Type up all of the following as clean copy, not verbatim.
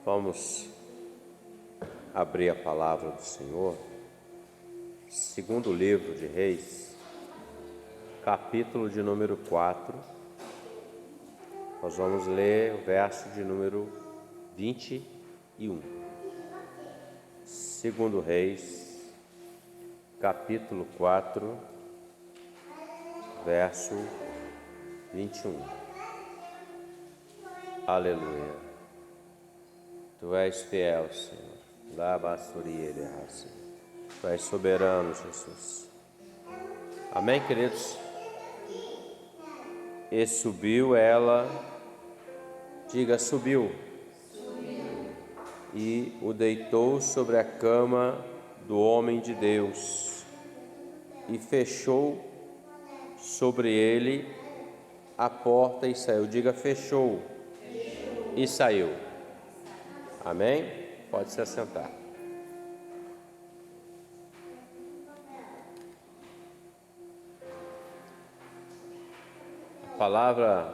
Vamos abrir a palavra do Senhor, segundo livro de Reis, capítulo de número 4. Nós vamos ler o verso de número 21. Segundo Reis, capítulo 4, verso 21. Aleluia. Tu és fiel, Senhor. Tu és soberano, Jesus. Amém, queridos? E subiu ela, diga subiu, e o deitou sobre a cama do homem de Deus, e fechou sobre ele a porta e saiu. Diga fechou. E saiu. Amém? Pode se assentar. A palavra,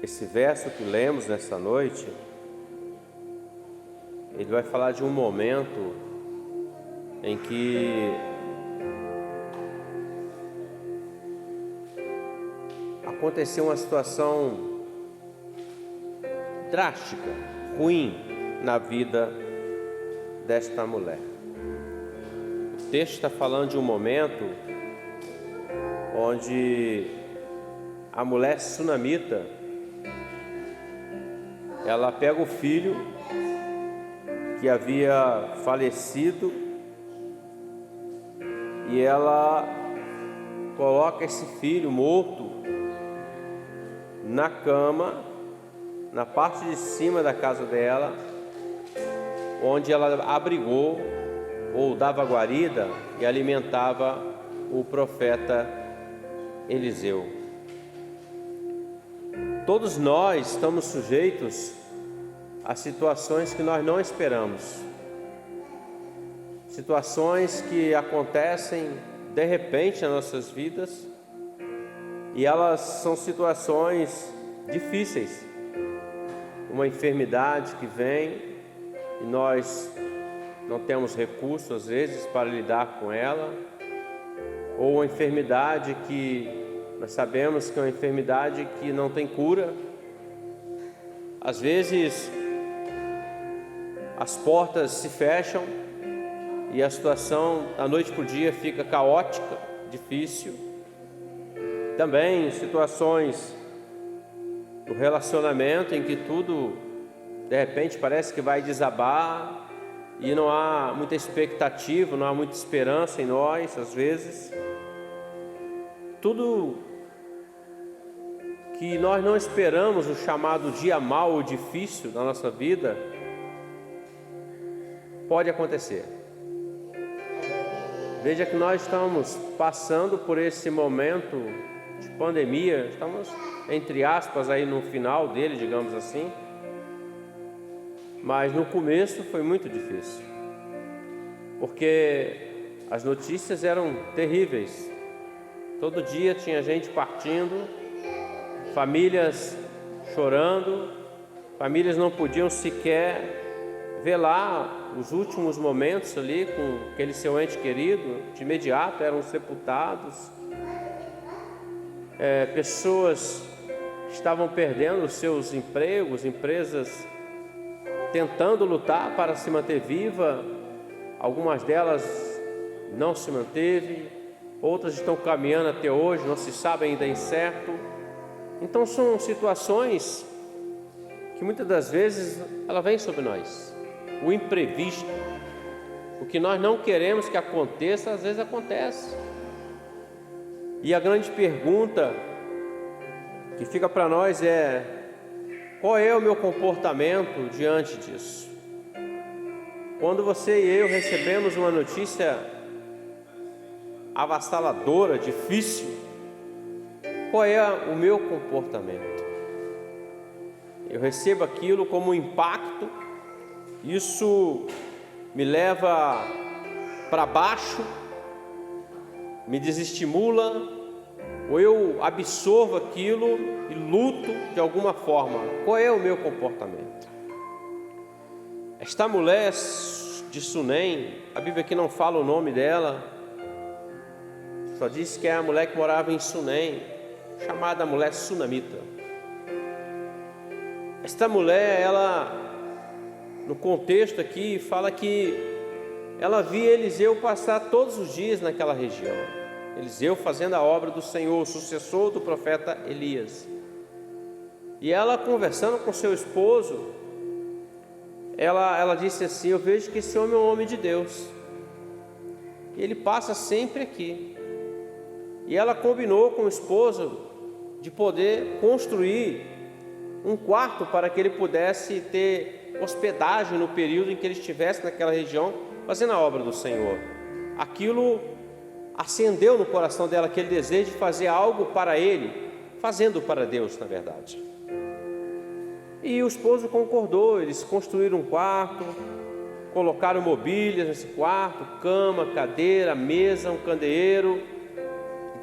esse verso que lemos nessa noite, ele vai falar de um momento em que aconteceu uma situação drástica, ruim na vida desta mulher. O texto está falando de um momento onde a mulher sunamita, ela pega o filho que havia falecido e ela coloca esse filho morto na cama, na parte de cima da casa dela, onde ela abrigou ou dava guarida e alimentava o profeta Eliseu. Todos nós estamos sujeitos a situações que nós não esperamos, situações que acontecem de repente nas nossas vidas, e elas são situações difíceis. Uma enfermidade que vem e nós não temos recursos às vezes para lidar com ela, ou uma enfermidade que nós sabemos que é uma enfermidade que não tem cura. Às vezes as portas se fecham e a situação da noite para o dia fica caótica, difícil. Também situações do relacionamento em que tudo de repente parece que vai desabar e não há muita expectativa, não há muita esperança em nós, às vezes. Tudo que nós não esperamos, o chamado dia mau ou difícil da nossa vida, pode acontecer. Veja que nós estamos passando por esse momento de pandemia, estamos entre aspas aí no final dele, digamos assim, mas no começo foi muito difícil, porque as notícias eram terríveis. Todo dia tinha gente partindo, famílias chorando, famílias não podiam sequer velar os últimos momentos ali com aquele seu ente querido, de imediato eram sepultados. Pessoas estavam perdendo os seus empregos, empresas tentando lutar para se manter viva, algumas delas não se manteve, outras estão caminhando até hoje, não se sabe ainda incerto. Então são situações que muitas das vezes ela vem sobre nós, o imprevisto, o que nós não queremos que aconteça, às vezes acontece. E a grande pergunta que fica para nós é: qual é o meu comportamento diante disso? Quando você e eu recebemos uma notícia avassaladora, difícil, qual é o meu comportamento? Eu recebo aquilo como um impacto, isso me leva para baixo, me desestimula, ou eu absorvo aquilo e luto de alguma forma. Qual é o meu comportamento? Esta mulher de Sunem, a Bíblia aqui não fala o nome dela, só diz que é a mulher que morava em Sunem, chamada mulher sunamita. Esta mulher, ela, no contexto aqui, fala que ela via Eliseu passar todos os dias naquela região. Eliseu fazendo a obra do Senhor, o sucessor do profeta Elias. E ela, conversando com seu esposo, ela disse assim: eu vejo que esse homem é um homem de Deus, e ele passa sempre aqui. E ela combinou com o esposo de poder construir um quarto para que ele pudesse ter hospedagem no período em que ele estivesse naquela região fazendo a obra do Senhor. Aquilo acendeu no coração dela aquele desejo de fazer algo para ele, fazendo para Deus, na verdade. E o esposo concordou. Eles construíram um quarto, colocaram mobílias nesse quarto, cama, cadeira, mesa, um candeeiro.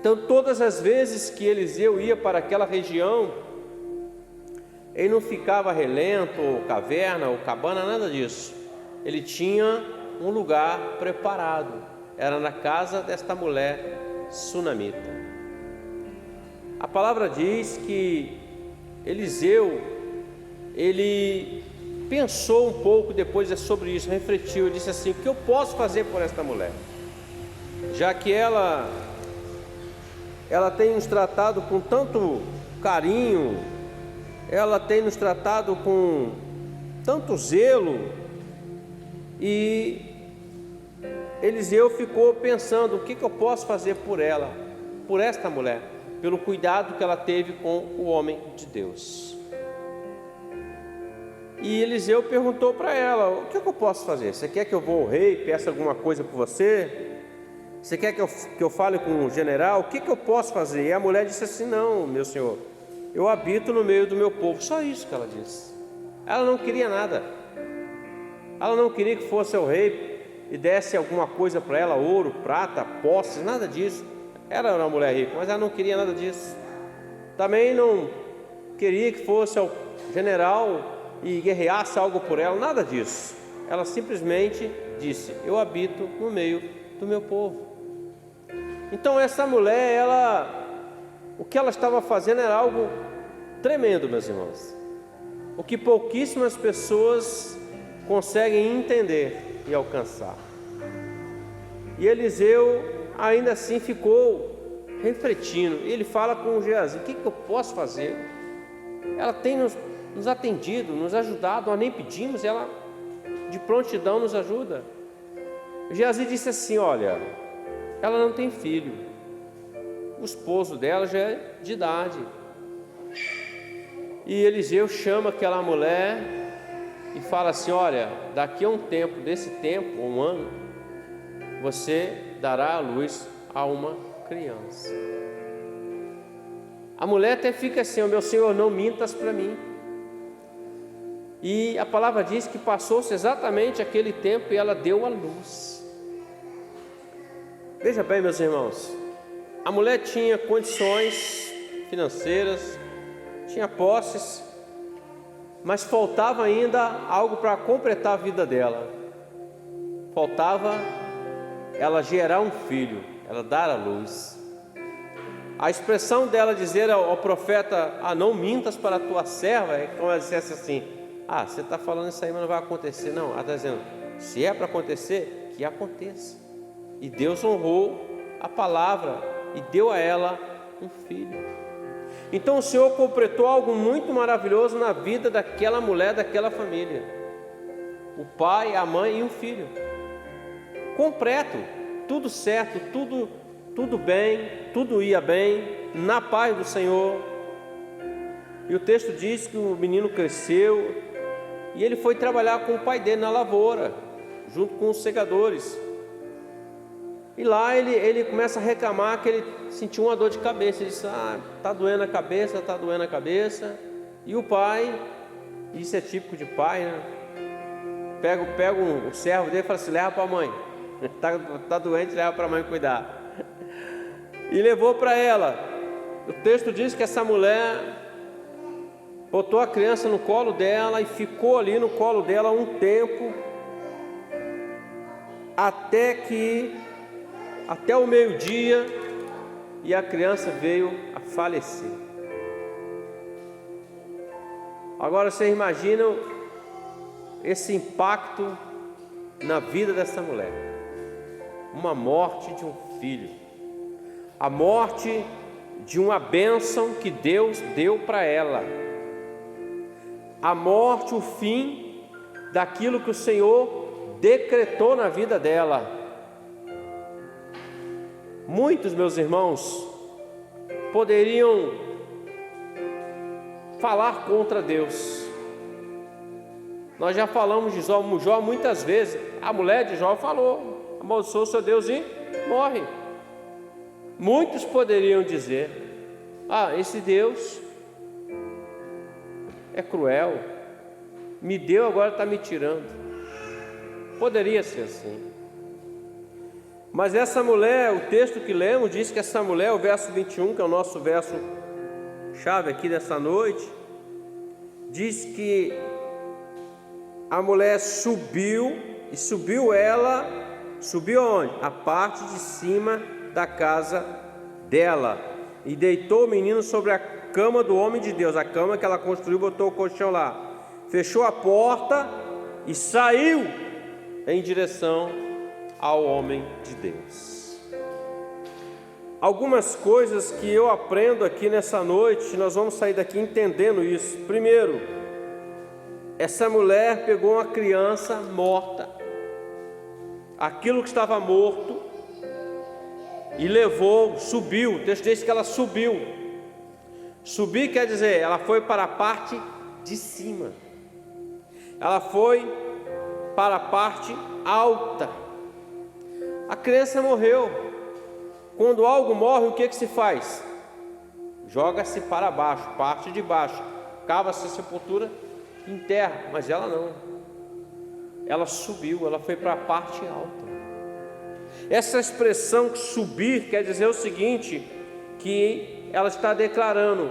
Então, todas as vezes que Eliseu ia para aquela região, ele não ficava relento, ou caverna, ou cabana, nada disso. Ele tinha um lugar preparado. Era na casa desta mulher sunamita. A palavra diz que Eliseu, ele pensou um pouco depois sobre isso, refletiu e disse assim: o que eu posso fazer por esta mulher? Já que ela tem nos tratado com tanto carinho, ela tem nos tratado com tanto zelo. E Eliseu ficou pensando: o que eu posso fazer por ela, por esta mulher, pelo cuidado que ela teve com o homem de Deus. E Eliseu perguntou para ela: o que eu posso fazer? Você quer que eu vou ao rei e peça alguma coisa por você? Você quer que eu fale com o general? O que eu posso fazer? E a mulher disse assim: não, meu senhor, eu habito no meio do meu povo. Só isso que ela disse. Ela não queria nada. Ela não queria que fosse ao rei e desse alguma coisa para ela, ouro, prata, posses, nada disso. Ela era uma mulher rica, mas ela não queria nada disso. Também não queria que fosse ao general e guerreasse algo por ela, nada disso. Ela simplesmente disse: eu habito no meio do meu povo. Então essa mulher, o que ela estava fazendo era algo tremendo, meus irmãos, o que pouquíssimas pessoas conseguem entender e alcançar. E Eliseu ainda assim ficou refletindo. Ele fala com Geazi: o que eu posso fazer? Ela tem nos atendido, nos ajudado, nós nem pedimos, ela de prontidão nos ajuda. Geazi disse assim: olha, ela não tem filho, o esposo dela já é de idade. E Eliseu chama aquela mulher e fala assim: olha, daqui a um tempo, desse tempo, um ano, você dará à luz a uma criança. A mulher até fica assim: meu senhor, não mintas para mim. E a palavra diz que passou-se exatamente aquele tempo e ela deu à luz. Veja bem, meus irmãos, a mulher tinha condições financeiras, tinha posses, mas faltava ainda algo para completar a vida dela. Faltava ela gerar um filho, ela dar à luz. A expressão dela dizer ao profeta: não mintas para a tua serva, é como ela dissesse assim: você está falando isso aí, mas não vai acontecer. Não, ela está dizendo: se é para acontecer, que aconteça. E Deus honrou a palavra e deu a ela um filho. Então o Senhor completou algo muito maravilhoso na vida daquela mulher, daquela família. O pai, a mãe e um filho. Completo, tudo certo, tudo bem, tudo ia bem, na paz do Senhor. E o texto diz que o menino cresceu e ele foi trabalhar com o pai dele na lavoura, junto com os segadores. E lá ele começa a reclamar que ele sentiu uma dor de cabeça. Ele disse: está doendo a cabeça, está doendo a cabeça. E o pai, isso é típico de pai, né? Pega o servo dele e fala assim: leva para a mãe. Está doente, leva para a mãe cuidar. E levou para ela. O texto diz que essa mulher botou a criança no colo dela e ficou ali no colo dela um tempo, até o meio-dia, e a criança veio a falecer. Agora vocês imaginam esse impacto na vida dessa mulher. Uma morte de um filho, a morte de uma bênção que Deus deu para ela, a morte, o fim daquilo que o Senhor decretou na vida dela. Muitos, meus irmãos, poderiam falar contra Deus. Nós já falamos de Jó muitas vezes. A mulher de Jó falou: amaldiçoa o seu Deus e morre. Muitos poderiam dizer: esse Deus é cruel, me deu, agora está me tirando. Poderia ser assim. Mas essa mulher, o texto que lemos diz que essa mulher, o verso 21, que é o nosso verso chave aqui dessa noite, diz que a mulher subiu, e subiu aonde? A parte de cima da casa dela, e deitou o menino sobre a cama do homem de Deus, a cama que ela construiu, botou o colchão lá, fechou a porta e saiu em direção ao homem de Deus. Algumas coisas que eu aprendo aqui nessa noite, nós vamos sair daqui entendendo isso. Primeiro, essa mulher pegou uma criança morta, aquilo que estava morto, e levou, subiu. O texto diz que ela subiu. Subir quer dizer, ela foi para a parte de cima, ela foi para a parte alta. A criança morreu. Quando algo morre, o que se faz? Joga-se para baixo, parte de baixo, cava-se a sepultura, enterra. Mas ela não, ela subiu, ela foi para a parte alta. Essa expressão subir quer dizer o seguinte, que ela está declarando,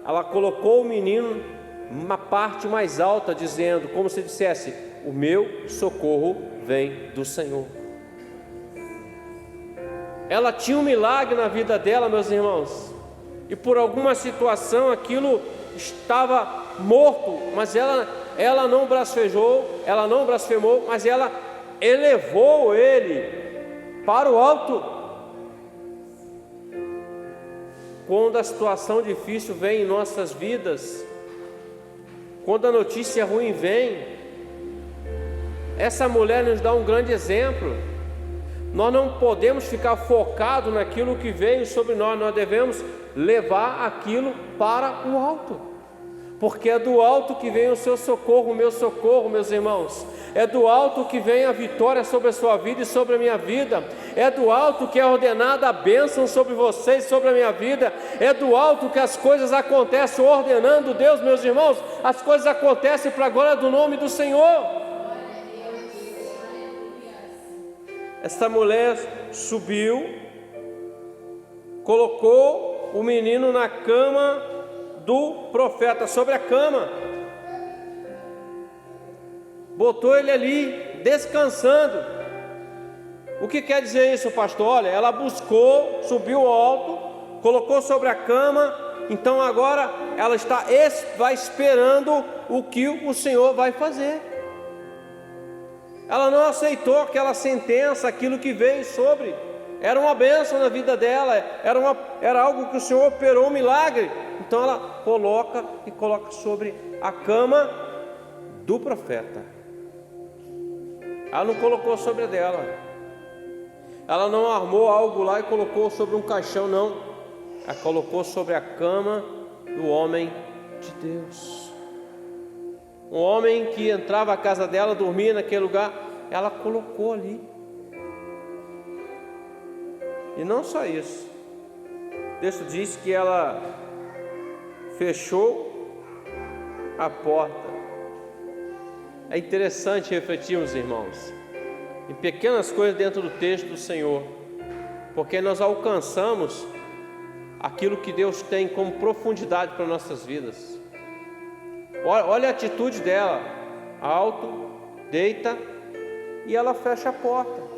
ela colocou o menino numa parte mais alta, dizendo, como se dissesse: o meu socorro vem do Senhor. Ela tinha um milagre na vida dela, meus irmãos, e por alguma situação aquilo estava morto, mas ela não blasfemou, mas ela elevou ele para o alto. Quando a situação difícil vem em nossas vidas, quando a notícia ruim vem, essa mulher nos dá um grande exemplo. Nós não podemos ficar focados naquilo que veio sobre nós, nós devemos levar aquilo para o alto, porque é do alto que vem o seu socorro, o meu socorro, meus irmãos. É do alto que vem a vitória sobre a sua vida e sobre a minha vida. É do alto que é ordenada a bênção sobre vocês, sobre a minha vida. É do alto que as coisas acontecem, ordenando Deus, meus irmãos, as coisas acontecem para a glória do nome do Senhor. Esta mulher subiu, colocou o menino na cama do profeta, sobre a cama, botou ele ali descansando. O que quer dizer isso, pastor? Olha, ela buscou, subiu ao alto, colocou sobre a cama, então agora ela vai esperando o que o Senhor vai fazer. Ela não aceitou aquela sentença, aquilo que veio sobre. Era uma bênção na vida dela, era algo que o Senhor operou um milagre. Então ela coloca sobre a cama do profeta. Ela não colocou sobre a dela. Ela não armou algo lá e colocou sobre um caixão, não. Ela colocou sobre a cama do homem de Deus. Um homem que entrava à casa dela, dormia naquele lugar, ela colocou ali. E não só isso, o texto diz que ela fechou a porta. É interessante refletirmos, irmãos, em pequenas coisas dentro do texto do Senhor, porque nós alcançamos aquilo que Deus tem como profundidade para nossas vidas. Olha a atitude dela: alto, deita, e ela fecha a porta.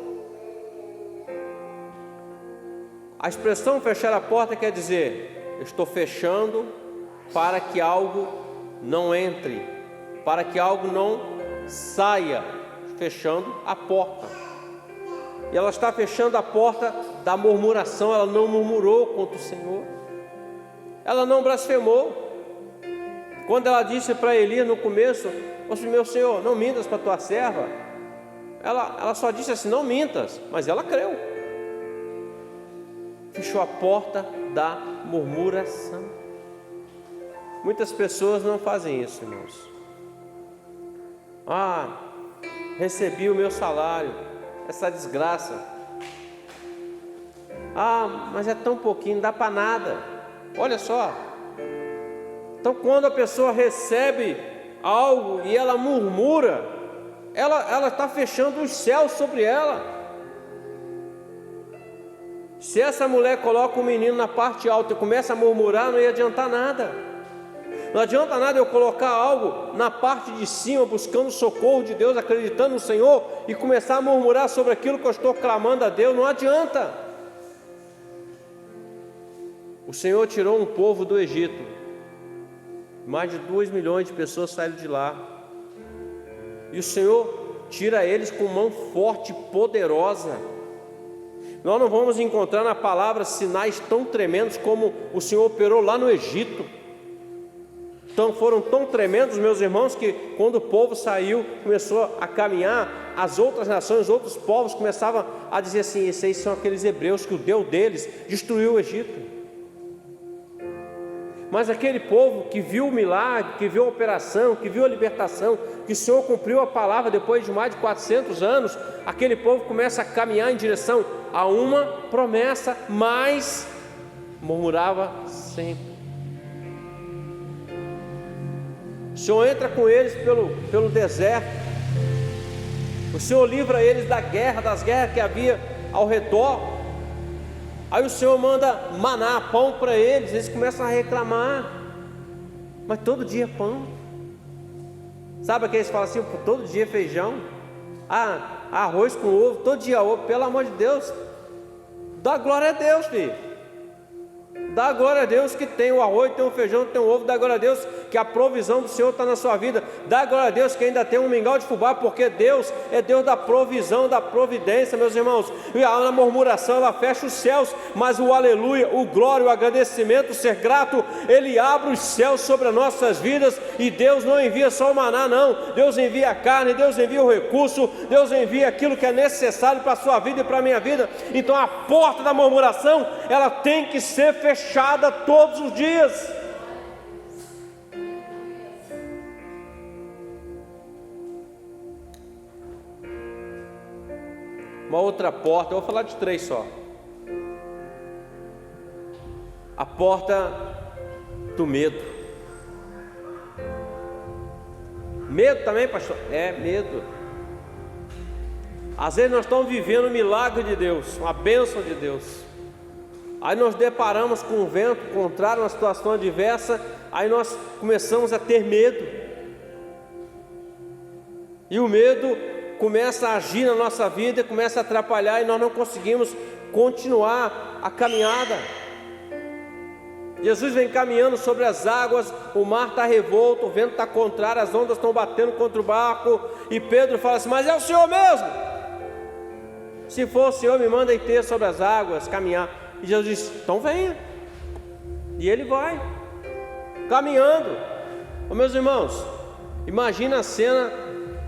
A expressão fechar a porta quer dizer: eu estou fechando para que algo não entre, para que algo não saia, fechando a porta. E ela está fechando a porta da murmuração. Ela não murmurou contra o Senhor, ela não blasfemou. Quando ela disse para Elias no começo: meu Senhor, não mintas para a tua serva, ela só disse assim: não mintas, mas ela creu. Fechou a porta da murmuração. Muitas pessoas não fazem isso, irmãos. Recebi o meu salário, essa desgraça. Mas é tão pouquinho, não dá para nada. Olha só. Então, quando a pessoa recebe algo e ela murmura, ela está fechando os céus sobre ela. Se essa mulher coloca o menino na parte alta e começa a murmurar, não ia adiantar nada. Não adianta nada eu colocar algo na parte de cima, buscando o socorro de Deus, acreditando no Senhor, e começar a murmurar sobre aquilo que eu estou clamando a Deus. Não adianta. O Senhor tirou um povo do Egito. Mais de 2 milhões de pessoas saíram de lá. E o Senhor tira eles com mão forte e poderosa. Nós não vamos encontrar na palavra sinais tão tremendos como o Senhor operou lá no Egito. Então foram tão tremendos, meus irmãos, que quando o povo saiu, começou a caminhar, as outras nações, os outros povos começavam a dizer assim: esses aí são aqueles hebreus que o Deus deles destruiu o Egito. Mas aquele povo que viu o milagre, que viu a operação, que viu a libertação, que o Senhor cumpriu a palavra depois de mais de 400 anos, aquele povo começa a caminhar em direção a uma promessa, mas murmurava sempre. O Senhor entra com eles pelo deserto. O Senhor livra eles das guerras que havia ao redor. Aí o Senhor manda maná, pão para eles. Eles começam a reclamar: mas todo dia pão. Sabe aqueles que falam assim: todo dia feijão, arroz com ovo, todo dia ovo. Pelo amor de Deus, dá glória a Deus, filho. Dá glória a Deus que tem o arroz, tem o feijão, tem o ovo. Dá glória a Deus que a provisão do Senhor está na sua vida. Dá glória a Deus que ainda tem um mingau de fubá, porque Deus é Deus da provisão, da providência, meus irmãos. E a murmuração, ela fecha os céus, mas o aleluia, o glória, o agradecimento, o ser grato, ele abre os céus sobre as nossas vidas. E Deus não envia só o maná, não. Deus envia a carne, Deus envia o recurso, Deus envia aquilo que é necessário para a sua vida e para a minha vida. Então a porta da murmuração, ela tem que ser fechada todos os dias. Uma outra porta, eu vou falar de 3 só. A porta do medo. Medo também, pastor? É, medo. Às vezes nós estamos vivendo um milagre de Deus, uma bênção de Deus. Aí nós deparamos com um vento contrário, uma situação adversa. Aí nós começamos a ter medo. E o medo começa a agir na nossa vida, começa a atrapalhar, e nós não conseguimos continuar a caminhada. Jesus vem caminhando sobre as águas, o mar está revolto, o vento está contrário, as ondas estão batendo contra o barco, e Pedro fala assim: mas é o Senhor mesmo? Se for o Senhor, me manda ir ter sobre as águas, caminhar. E Jesus diz: então venha. E ele vai caminhando. Meus irmãos, imagina a cena: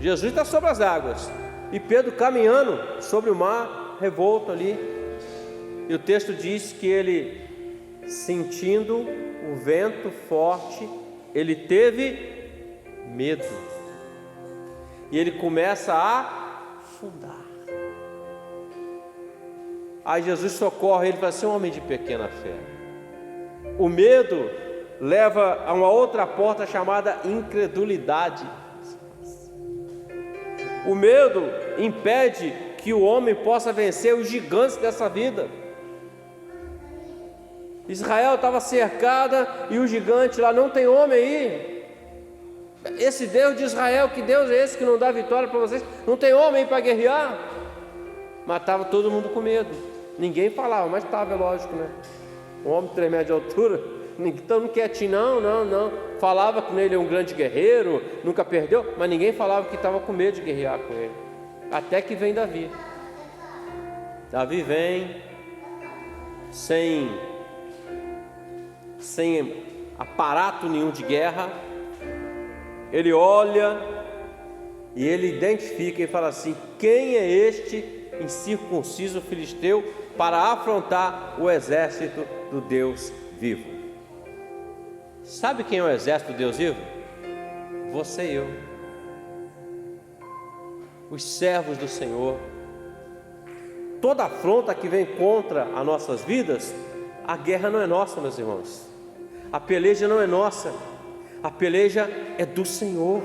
Jesus está sobre as águas e Pedro caminhando sobre o mar revolto ali. E o texto diz que ele, sentindo o vento forte, ele teve medo e ele começa a afundar. Aí Jesus socorre ele e fala assim: homem de pequena fé. O medo leva a uma outra porta chamada incredulidade. O medo impede que o homem possa vencer os gigantes dessa vida. Israel estava cercada e o gigante lá, não tem homem aí? Esse Deus de Israel, que Deus é esse que não dá vitória para vocês? Não tem homem aí para guerrear? Matava todo mundo com medo. Ninguém falava, mas estava, é lógico, né? Um homem de 3 metros de altura, então não quietinho, não. Falava que ele é um grande guerreiro, nunca perdeu, mas ninguém falava que estava com medo de guerrear com ele. Até que vem Davi. Davi vem sem aparato nenhum de guerra. Ele olha e ele identifica e fala assim: quem é este incircunciso filisteu para afrontar o exército do Deus vivo? Sabe quem é o exército do Deus vivo? Você e eu, os servos do Senhor. Toda afronta que vem contra as nossas vidas, a guerra não é nossa, meus irmãos. A peleja não é nossa, a peleja é do Senhor.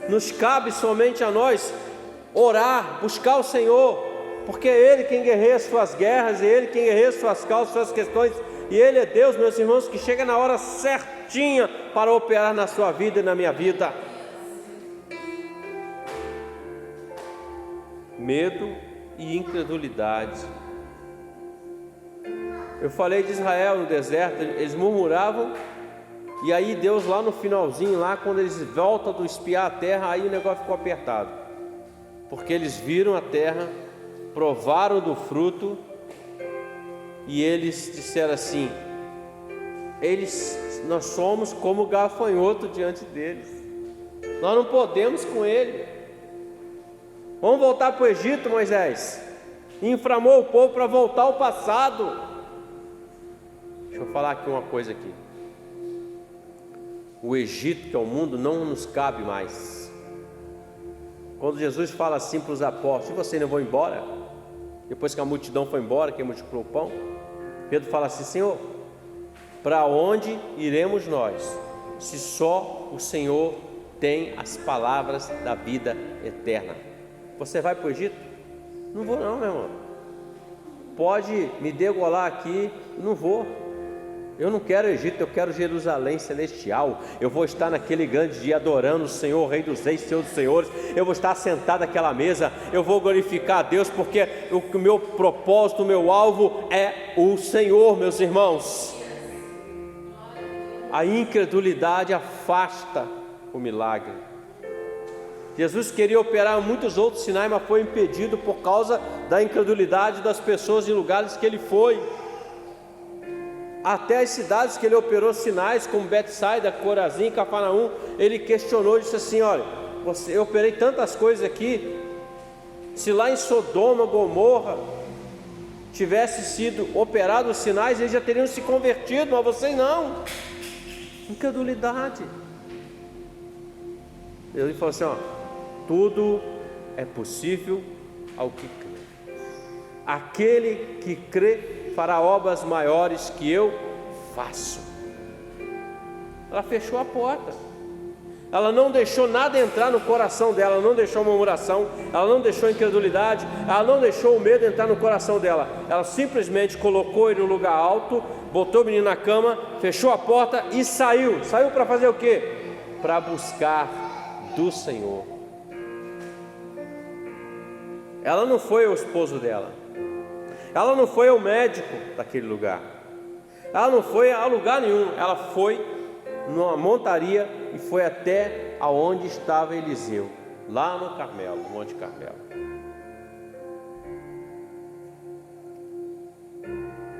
Nos cabe somente a nós orar, buscar o Senhor, porque é Ele quem guerreia as suas guerras, é Ele quem guerreia as suas causas, suas questões, e Ele é Deus, meus irmãos, que chega na hora certinha para operar na sua vida e na minha vida. Medo e incredulidade. Eu falei de Israel no deserto, eles murmuravam, e aí Deus lá no finalzinho, lá quando eles voltam do espiar a terra, aí o negócio ficou apertado, porque eles viram a terra, provaram do fruto, e eles disseram assim: nós somos como gafanhoto diante deles, nós não podemos com ele. Vamos voltar para o Egito, Moisés. E inflamou o povo para voltar ao passado. Deixa eu falar aqui uma coisa aqui. O Egito, que é o mundo, não nos cabe mais. Quando Jesus fala assim para os apóstolos: se vocês não vão embora, depois que a multidão foi embora, que multiplicou o pão, Pedro fala assim: Senhor, para onde iremos nós, se só o Senhor tem as palavras da vida eterna? Você vai para o Egito? Não vou não, meu irmão. Pode me degolar aqui, não vou. Eu não quero Egito, eu quero Jerusalém celestial. Eu vou estar naquele grande dia adorando o Senhor, o Rei dos Reis, Senhor dos Senhores. Eu vou estar sentado naquela mesa, eu vou glorificar a Deus, porque o meu propósito, o meu alvo é o Senhor, meus irmãos. A incredulidade afasta o milagre. Jesus queria operar muitos outros sinais, mas foi impedido por causa da incredulidade das pessoas em lugares que ele foi. Até as cidades que ele operou sinais, como Betsaida, Corazim, Cafarnaum, ele questionou e disse assim: olha, eu operei tantas coisas aqui, se lá em Sodoma, Gomorra tivesse sido operados os sinais, eles já teriam se convertido, mas vocês não. Incredulidade. Ele falou assim: ó, tudo é possível ao que crê. Aquele que crê fará obras maiores que eu faço. Ela fechou a porta. Ela não deixou nada entrar no coração dela. Ela não deixou murmuração, ela não deixou incredulidade, ela não deixou o medo entrar no coração dela. Ela simplesmente colocou ele no lugar alto, botou o menino na cama, fechou a porta e saiu. Saiu para fazer o quê? Para buscar do Senhor. Ela não foi o esposo dela, ela não foi ao médico daquele lugar, ela não foi a lugar nenhum. Ela foi numa montaria e foi até aonde estava Eliseu, lá no Carmelo, no Monte Carmelo.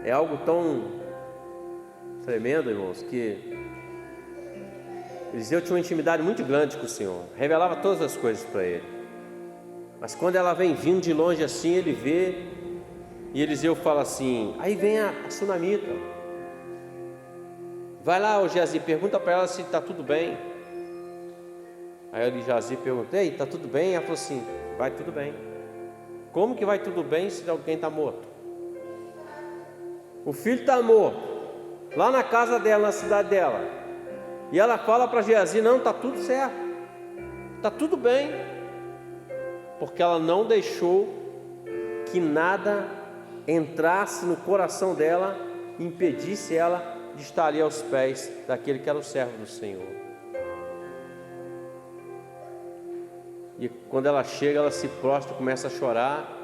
É algo tão tremendo, irmãos, que Eliseu tinha uma intimidade muito grande com o Senhor, revelava todas as coisas para ele. Mas quando ela vem vindo de longe assim, ele vê, e Eliseu fala assim: aí vem a sunamita, vai lá, ô Geazi, pergunta para ela se está tudo bem. Aí o Geazi pergunta: ei, está tudo bem? Ela falou assim: vai tudo bem. Como que vai tudo bem se alguém está morto? O filho está morto, lá na casa dela, na cidade dela, e ela fala para Geazi: não, está tudo certo, está tudo bem, porque ela não deixou que nada entrasse no coração dela impedisse ela de estar ali aos pés daquele que era o servo do Senhor. E quando ela chega, ela se prostra, começa a chorar.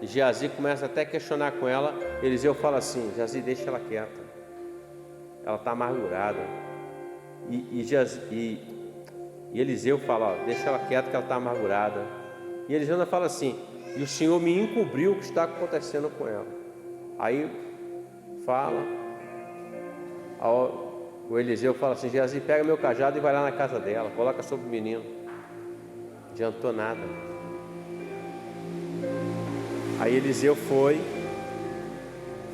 E Geazi começa até a questionar com ela. Eliseu fala assim: Geazi, deixa ela quieta, ela está amargurada. E Eliseu fala: ó, deixa ela quieta que ela está amargurada. E Eliseu ainda fala assim: e o Senhor me encobriu o que está acontecendo com ela. Aí fala, o Eliseu fala assim: Geazi, pega meu cajado e vai lá na casa dela, coloca sobre o menino. Não adiantou nada. Aí Eliseu foi,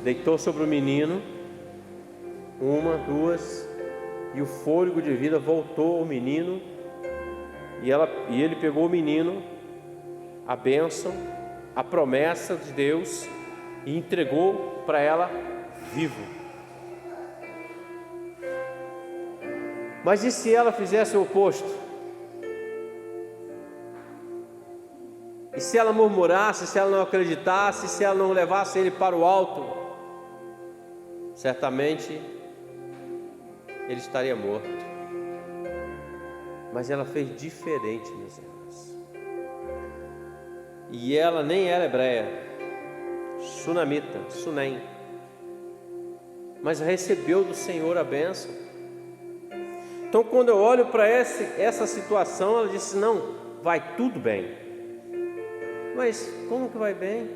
deitou sobre o menino, uma, duas, e o fôlego de vida voltou ao menino, e ele pegou o menino, a bênção, a promessa de Deus, e entregou para ela vivo. Mas e se ela fizesse o oposto? E se ela murmurasse, se ela não acreditasse, se ela não levasse ele para o alto? Certamente ele estaria morto. Mas ela fez diferente, meus irmãos. E ela nem era hebreia, sunamita, sunem, mas recebeu do Senhor a bênção. Então, quando eu olho para essa situação, ela disse: não, vai tudo bem. Mas como que vai bem?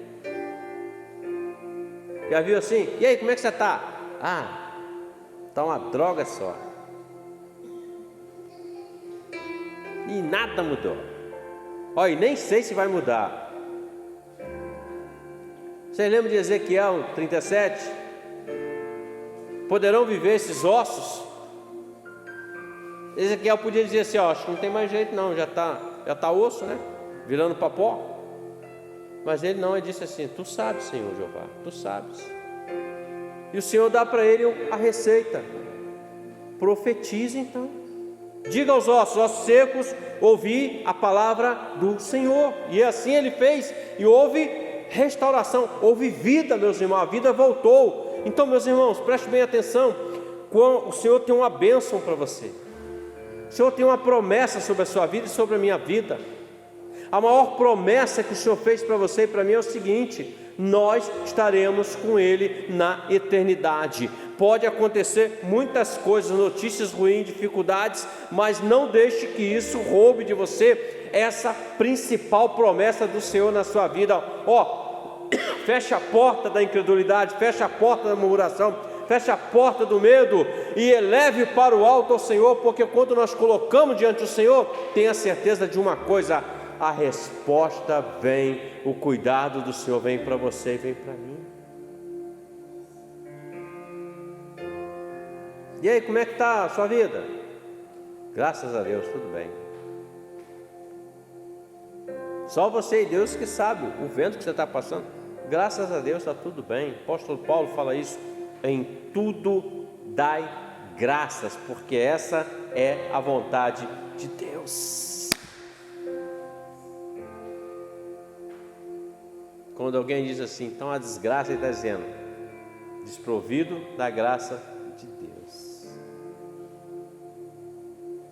Já viu assim? E aí, como é que você está? Ah, está uma droga só. E nada mudou. Olha, nem sei se vai mudar. Vocês lembram de Ezequiel 37? Poderão viver esses ossos? Ezequiel podia dizer assim: ó, acho que não tem mais jeito não, já tá osso, né? Virando para pó. Mas ele não, ele disse assim: tu sabes, Senhor Jeová, tu sabes. E o Senhor dá para ele a receita: profetize então, diga aos ossos secos, ouvi a palavra do Senhor. E assim ele fez, e houve restauração, houve vida, meus irmãos, a vida voltou. Então, meus irmãos, preste bem atenção: o Senhor tem uma bênção para você, o Senhor tem uma promessa sobre a sua vida e sobre a minha vida. A maior promessa que o Senhor fez para você e para mim é o seguinte: nós estaremos com Ele na eternidade. Pode acontecer muitas coisas, notícias ruins, dificuldades, mas não deixe que isso roube de você essa principal promessa do Senhor na sua vida. Feche a porta da incredulidade, feche a porta da murmuração, feche a porta do medo e eleve para o alto ao Senhor, porque quando nós colocamos diante do Senhor, tenha certeza de uma coisa: a resposta vem, o cuidado do Senhor vem para você e vem para mim. E aí, como é que está a sua vida? Graças a Deus, tudo bem. Só você e Deus que sabe o vento que você está passando. Graças a Deus está tudo bem. O apóstolo Paulo fala isso: em tudo dai graças, porque essa é a vontade de Deus. Quando alguém diz assim, então a desgraça, ele está dizendo: desprovido da graça de Deus.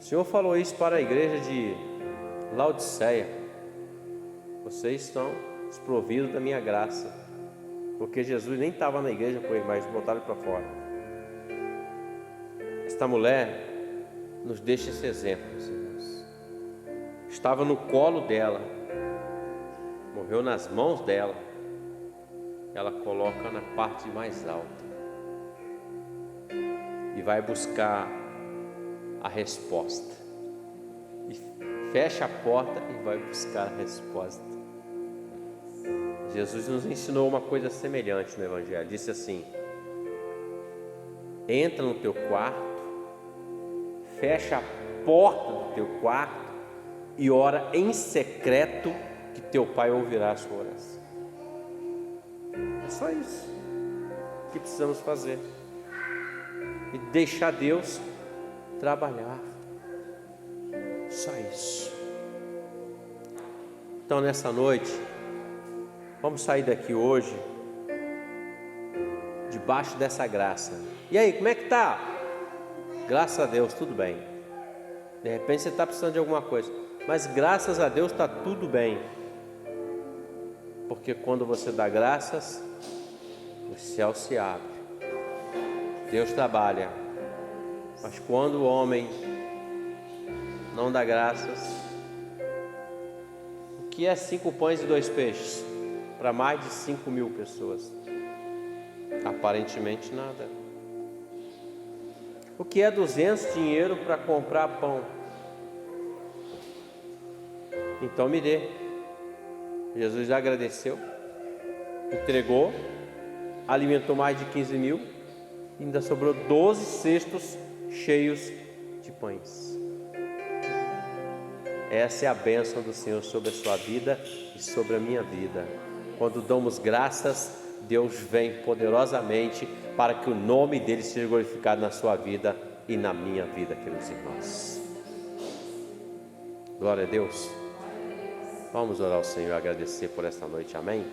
O Senhor falou isso para a igreja de Laodiceia: vocês estão desprovidos da minha graça, porque Jesus nem estava na igreja com ele, mas botaram ele para fora. Esta mulher nos deixa esse exemplo, meus irmãos. Estava no colo dela, morreu nas mãos dela, ela coloca na parte mais alta e vai buscar a resposta, e fecha a porta e vai buscar a resposta. Jesus nos ensinou uma coisa semelhante no Evangelho. Disse assim: entra no teu quarto, fecha a porta do teu quarto e ora em secreto, que teu Pai ouvirá a sua oração. É só isso que precisamos fazer, e deixar Deus trabalhar. Só isso. Então, nessa noite, vamos sair daqui hoje debaixo dessa graça. E aí, como é que tá? Graças a Deus, tudo bem. De repente você está precisando de alguma coisa, mas graças a Deus está tudo bem. Porque quando você dá graças, o céu se abre, Deus trabalha. Mas quando o homem não dá graças, o que é 5 pães e 2 peixes para mais de 5.000 pessoas? Aparentemente nada. O que é 200 dinheiro para comprar pão? Então me dê. Jesus já agradeceu, entregou, alimentou mais de 15.000, e ainda sobrou 12 cestos cheios de pães. Essa é a bênção do Senhor sobre a sua vida e sobre a minha vida. Quando damos graças, Deus vem poderosamente para que o nome dele seja glorificado na sua vida e na minha vida, queridos irmãos. Glória a Deus. Vamos orar ao Senhor e agradecer por esta noite, amém?